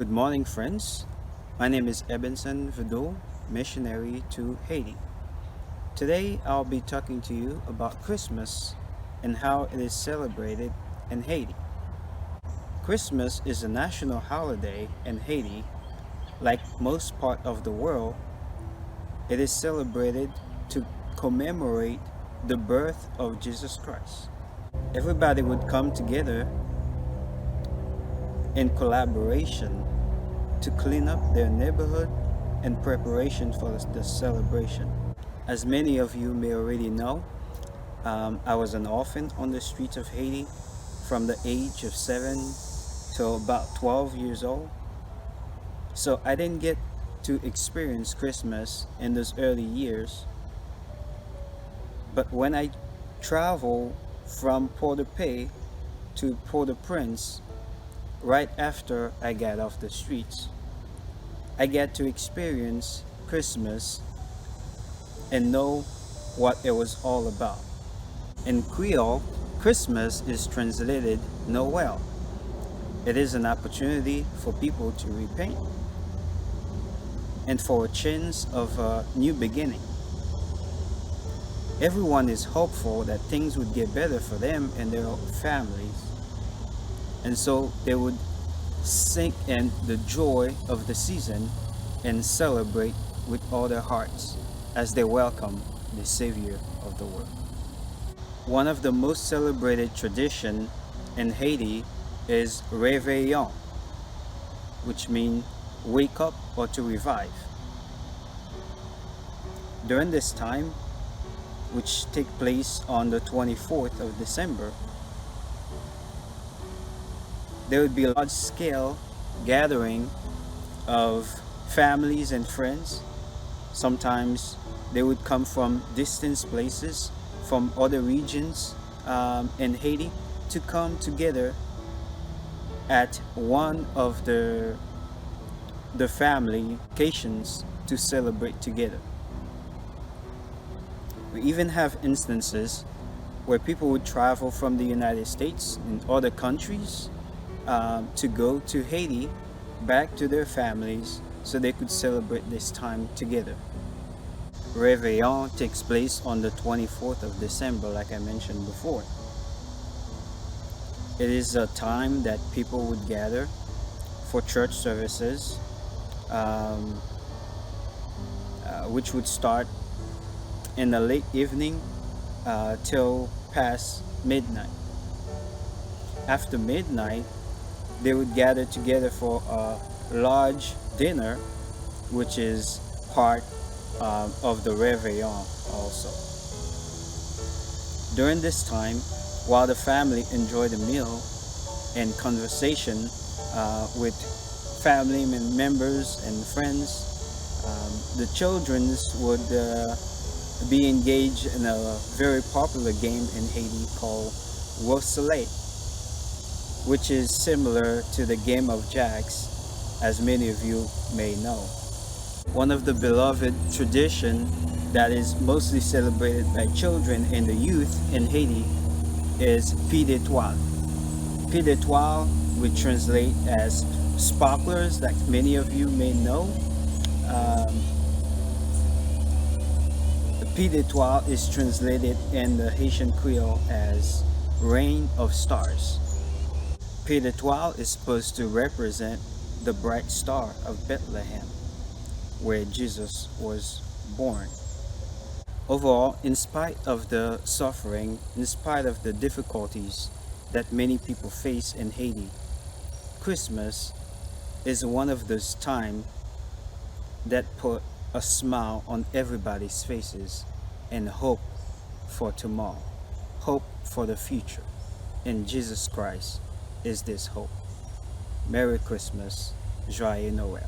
Good morning, friends. My name is Ebenson Vidal, missionary to Haiti. Today, I'll be talking to you about Christmas and how it is celebrated in Haiti. Christmas is a national holiday in Haiti. Like most part of the world, it is celebrated to commemorate the birth of Jesus Christ. Everybody would come together in collaboration to clean up their neighborhood in preparation for the celebration. As many of you may already know, I was an orphan on the streets of Haiti from the age of 7 to about 12 years old. So I didn't get to experience Christmas in those early years. But when I traveled from Port-do-Paix to Port-au-Prince, right after I got off the streets, I get to experience Christmas and know what it was all about. In Creole, Christmas is translated Noel. It is an opportunity for people to repent and for a chance of a new beginning. Everyone is hopeful that things would get better for them and their families, and so they would sink in the joy of the season and celebrate with all their hearts as they welcome the Savior of the world. One of the most celebrated traditions in Haiti is Réveillon, which means wake up or to revive. During this time, which take place on the 24th of December, there would be a large-scale gathering of families and friends. Sometimes they would come from distant places, from other regions in Haiti, to come together at one of the family occasions to celebrate together. We even have instances where people would travel from the United States and other countries to go to Haiti, back to their families, so they could celebrate this time together. Réveillon takes place on the 24th of December, like I mentioned before. It is a time that people would gather for church services, which would start in the late evening till past midnight. After midnight, they would gather together for a large dinner, which is part of the Réveillon also. During this time, while the family enjoyed a meal and conversation with family members and friends, the children would be engaged in a very popular game in Haiti called Soleil, which is similar to the game of jacks, as many of you may know. One of the beloved tradition that is mostly celebrated by children and the youth in Haiti is Pied d'Étoile. Pied d'Étoile would translate as sparklers, like many of you may know. Pied d'Étoile is translated in the Haitian Creole as rain of stars. Pied d'Étoile is supposed to represent the bright star of Bethlehem, where Jesus was born. Overall, in spite of the suffering, in spite of the difficulties that many people face in Haiti, Christmas is one of those times that put a smile on everybody's faces and hope for tomorrow, hope for the future. And Jesus Christ is this hope. Merry Christmas, Joyeux Noël.